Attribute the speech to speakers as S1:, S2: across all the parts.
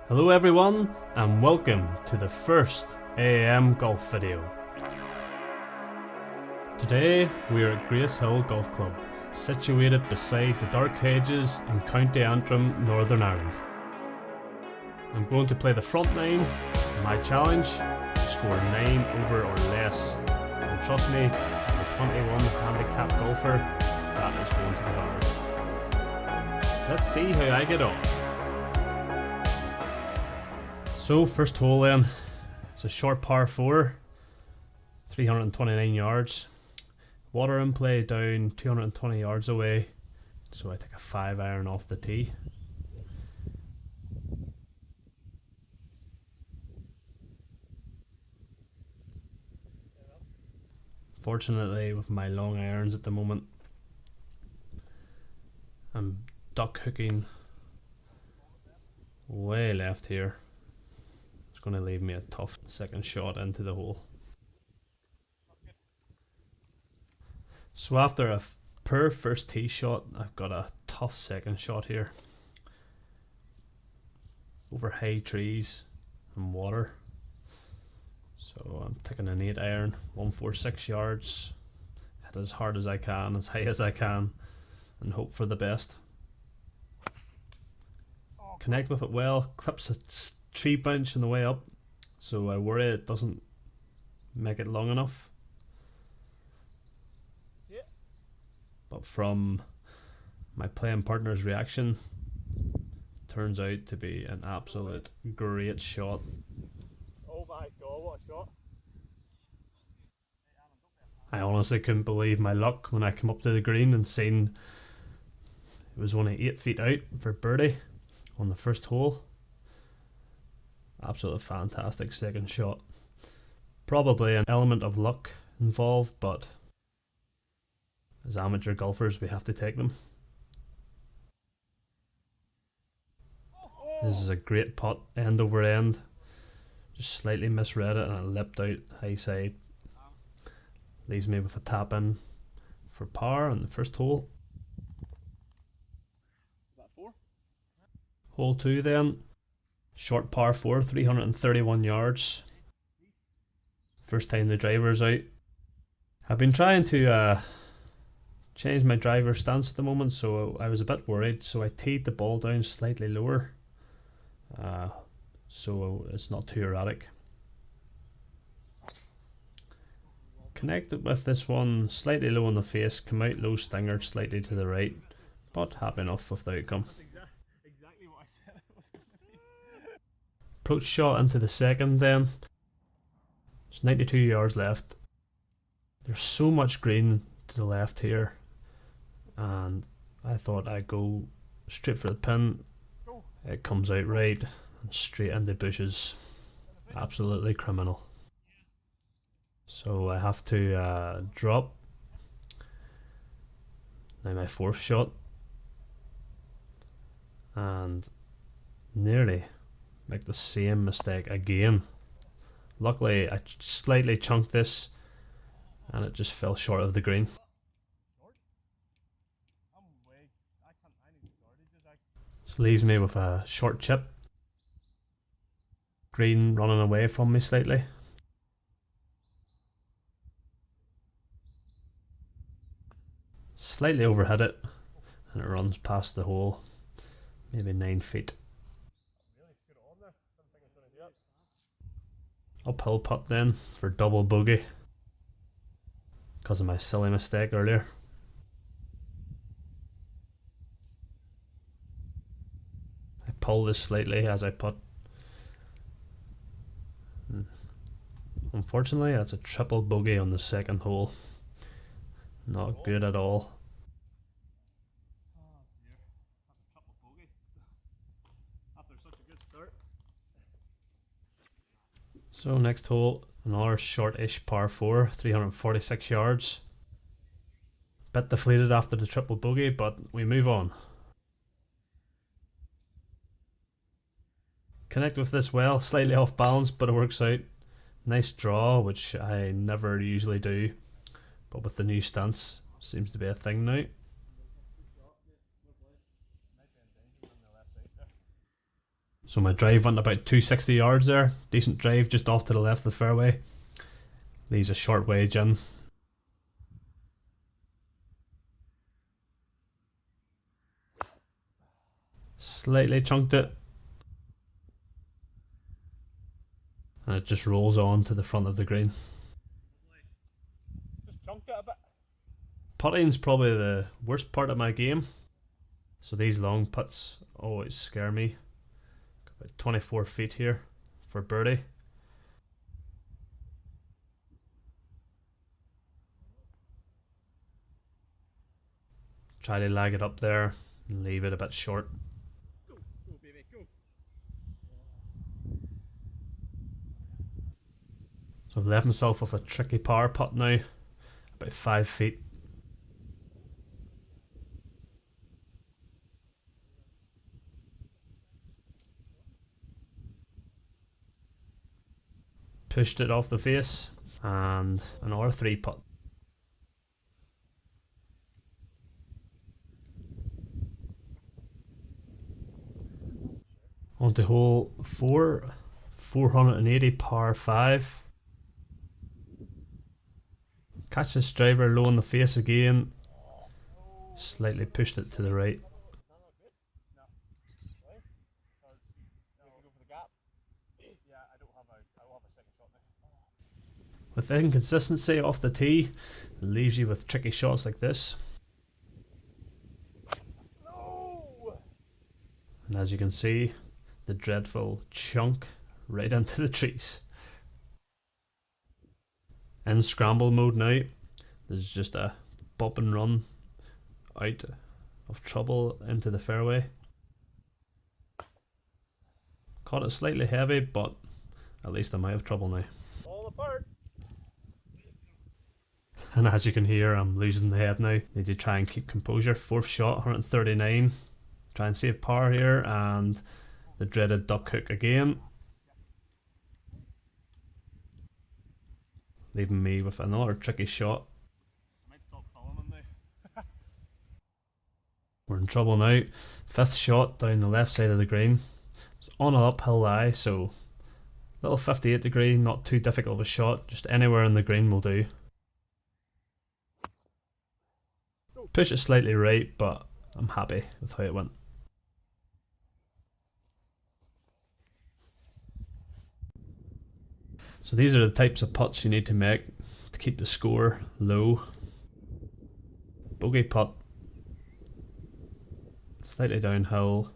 S1: Hello everyone and welcome to the first AM golf video. Today we are at Gracehill Golf Club, situated beside the dark hedges in County Antrim, Northern Ireland. I'm going to play the front nine. My challenge to score 9 over or less, and trust me, as a 21 handicap golfer, that is going to be hard. Let's see how I get on. So first hole then, it's a short par 4, 329 yards. Water in play down 220 yards away, so I take a 5-iron off the tee. Fortunately, with my long irons at the moment, I'm duck hooking way left here. It's going to leave me a tough second shot into the hole. So after a poor first tee shot, I've got a tough second shot here. Over high trees and water. So I'm taking an 8-iron, 146 yards. Hit as hard as I can, as high as I can, and hope for the best. Connect with it well, clips a tree branch on the way up, so I worry it doesn't make it long enough. But from my playing partner's reaction, turns out to be an absolute great shot.
S2: Oh my god, what a shot.
S1: I honestly couldn't believe my luck when I came up to the green and seen it was only 8 feet out for birdie on the first hole. Absolutely fantastic second shot. Probably an element of luck involved, but as amateur golfers we have to take them. This is a great putt, end over end. Just slightly misread it and it leapt out high side. Leaves me with a tap in for par on the first hole.
S2: Is that 4?
S1: Hole 2 then. Short par 4, 331 yards. First time the driver's out. I've been trying to change my driver stance at the moment, so I was a bit worried, so I teed the ball down slightly lower, so it's not too erratic. Connected with this one, slightly low on the face, come out low stinger slightly to the right, but happy enough with the outcome.
S2: That's exactly what I said it was going to be.
S1: Approach shot into the second then. There's 92 yards left. There's so much green to the left here, and I thought I'd go straight for the pin. It comes out right and straight into bushes. Absolutely criminal. So I have to drop. Now my fourth shot, and nearly make the same mistake again. Luckily I slightly chunked this and it just fell short of the green. This leaves me with a short chip. Green running away from me slightly. Slightly overhit it and it runs past the hole, maybe 9 feet. Uphill putt then for double bogey because of my silly mistake earlier. I pull this slightly as I putt. Unfortunately, that's a triple bogey on the second hole. Not good at all.
S2: Oh dear, that's a triple bogey after such a good start.
S1: So next hole, another short-ish par 4, 346 yards. Bit deflated after the triple bogey, but we move on. Connect with this well, slightly off balance, but it works out. Nice draw, which I never usually do, but with the new stance, seems to be a thing now. So my drive went about 260 yards there. Decent drive just off to the left of the fairway. Leaves a short wedge in. Slightly chunked it. And it just rolls on to the front of the green.
S2: Just chunked it a bit.
S1: Putting's probably the worst part of my game. So these long putts always scare me. Got about 24 feet here for birdie. Try to lag it up there and leave it a bit short.
S2: Go, baby, go.
S1: So I've left myself with a tricky power putt now, about 5 feet. Pushed it off the face, and an R3 putt. On to hole 4, 480 par 5. Catch this driver low in the face again. Slightly pushed it to the right. With inconsistency off the tee, it leaves you with tricky shots like this. And as you can see, the dreadful chunk right into the trees. In scramble mode now, this is just a bump and run out of trouble into the fairway. Caught it slightly heavy, but at least I'm out of trouble now.
S2: All apart.
S1: And as you can hear, I'm losing the head now. Need to try and keep composure. 4th shot, 139. Try and save par here, and the dreaded duck hook again. Leaving me with another tricky shot. We're in trouble now. 5th shot down the left side of the green. It's on an uphill lie, so little 58 degree, not too difficult of a shot. Just anywhere in the green will do. Push it slightly right, but I'm happy with how it went. So these are the types of putts you need to make to keep the score low. Bogey putt. Slightly downhill.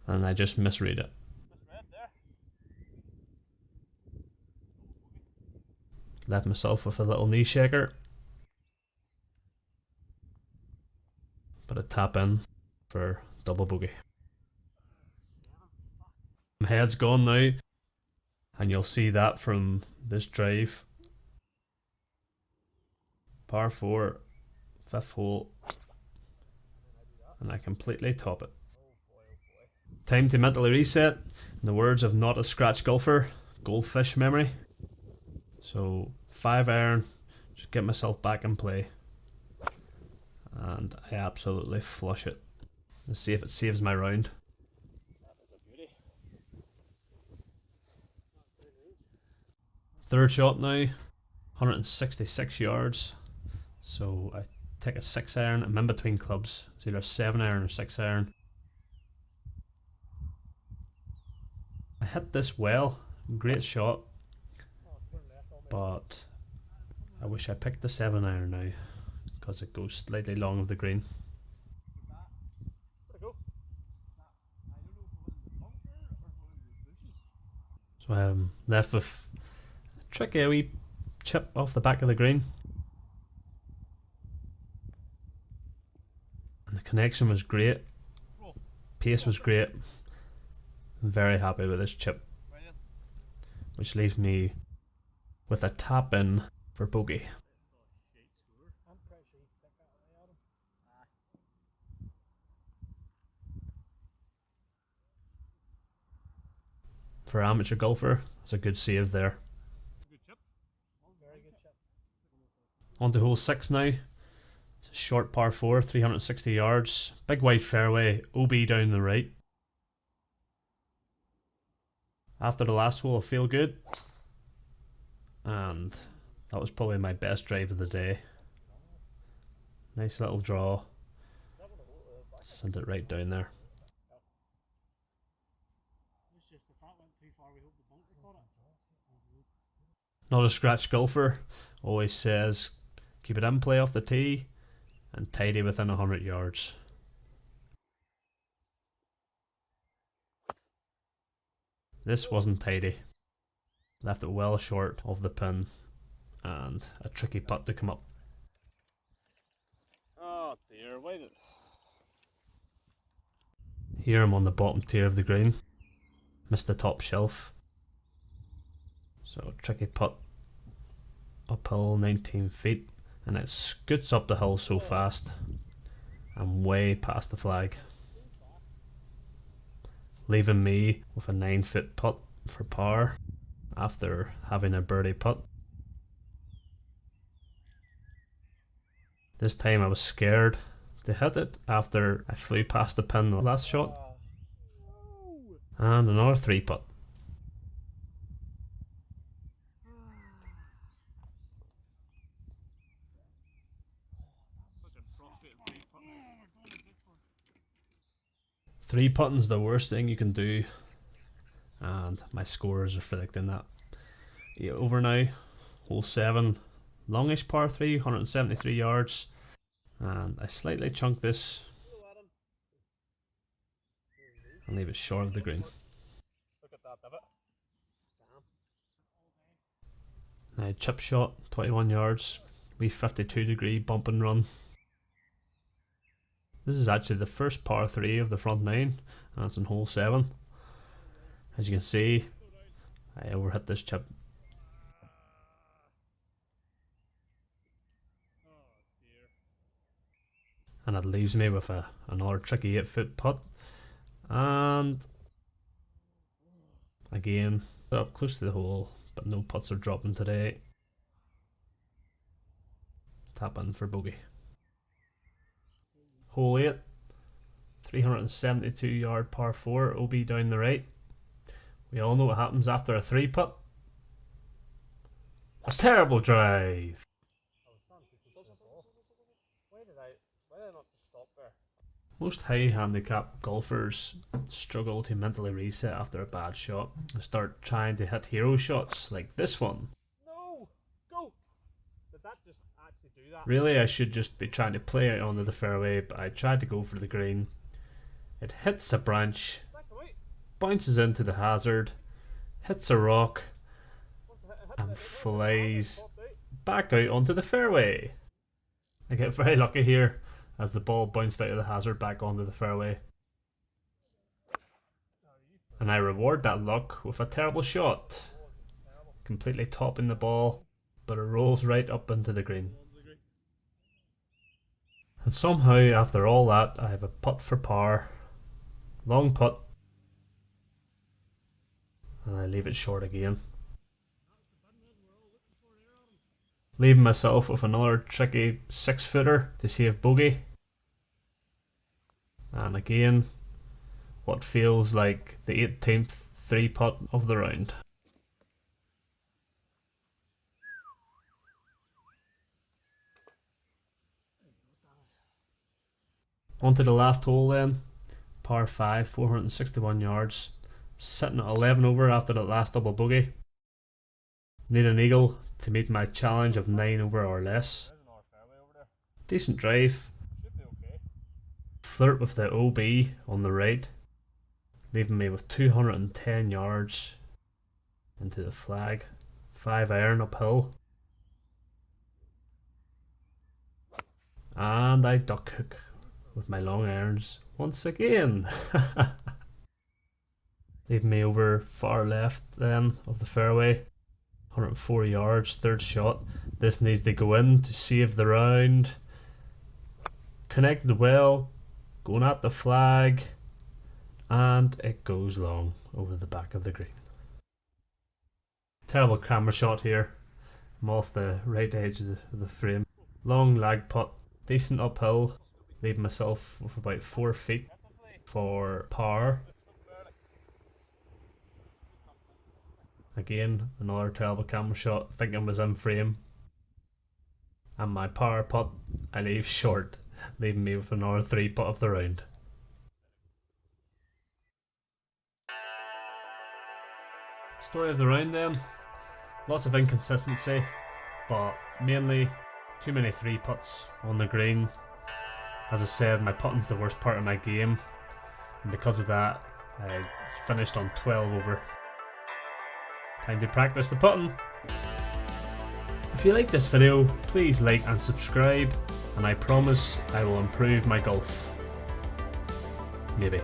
S1: And I just misread it. Left myself with a little knee shaker. But a tap in for double bogey. My head's gone now. And you'll see that from this drive. Par 4, 5th hole. And I completely top it. Time to mentally reset. In the words of not a scratch golfer, goldfish memory. So 5 iron, just get myself back in play. And I absolutely flush it. Let's see if it saves my round. 3rd shot now, 166 yards. So I take a 6 iron. I'm in between clubs. It's either 7 iron or 6 iron. I hit this well. Great shot. But I wish I picked the 7 iron now, because it goes slightly long of the green. So I'm left with a tricky wee chip off the back of the green. And the connection was great. Pace was great. I'm very happy with this chip. Which leaves me with a tap in for bogey. For an amateur golfer, it's a good save there. On to hole 6 now. It's a short par 4, 360 yards. Big wide fairway, OB down the right. After the last hole I feel good, and that was probably my best drive of the day. Nice little draw, sent it right down there. Not a scratch golfer, always says keep it in play off the tee and tidy within 100 yards. This wasn't tidy, left it well short of the pin and a tricky putt to come up.
S2: Oh dear, why did...
S1: Here I'm on the bottom tier of the green, missed the top shelf, so tricky putt uphill 19 feet, and it scoots up the hill so fast I'm way past the flag, leaving me with a 9-foot putt for par after having a birdie putt. This time I was scared to hit it after I flew past the pin the last shot, and another 3 putt. Three putting's the worst thing you can do, and my scores are reflecting that. 8 over now, hole 7, longish par 3, 173 yards, and I slightly chunk this and leave it short of the green.
S2: Look at that divot.
S1: Now chip shot, 21 yards, wee 52-degree bump and run. This is actually the first par 3 of the front 9, and it's in hole 7. As you can see, I overhit this chip. And it leaves me with another tricky 8-foot putt. And again, up close to the hole, but no putts are dropping today. Tap in for bogey. Hole 8, 372 yard par 4, OB down the right. We all know what happens after a 3 putt. A terrible drive.
S2: Why did I not just stop there?
S1: Most high handicap golfers struggle to mentally reset after a bad shot and start trying to hit hero shots like this one.
S2: No! Go! Did that just actually do that?
S1: Really, I should just be trying to play it onto the fairway, but I tried to go for the green. It hits a branch, bounces into the hazard, hits a rock, and flies back out onto the fairway. I get very lucky here as the ball bounced out of the hazard back onto the fairway. And I reward that luck with a terrible shot, completely topping the ball, but it rolls right up into the green. And somehow, after all that, I have a putt for par, long putt, and I leave it short again, leaving myself with another tricky 6-footer to save bogey. And again, what feels like the 18th 3-putt of the round. On to the last hole then, par 5, 461 yards, sitting at 11 over after that last double bogey. Need an eagle to meet my challenge of 9 over or less. Decent drive, flirt with the OB on the right, leaving me with 210 yards into the flag. 5-iron uphill, and I duck hook with my long irons once again. Leaving me over far left then of the fairway, 104 yards, third shot. This needs to go in to save the round. Connected well, going at the flag, and it goes long over the back of the green. Terrible camera shot here. I'm off the right edge of the frame. Long lag putt, decent uphill, leaving myself with about 4 feet for par. Again, another terrible camera shot, thinking it was in frame. And my power putt, I leave short, leaving me with another 3 putt of the round. Story of the round then. Lots of inconsistency, but mainly too many 3 putts on the green. As I said, my putting's the worst part of my game, and because of that, I finished on 12 over. Time to practice the putting. If you like this video, please like and subscribe, and I promise I will improve my golf. Maybe.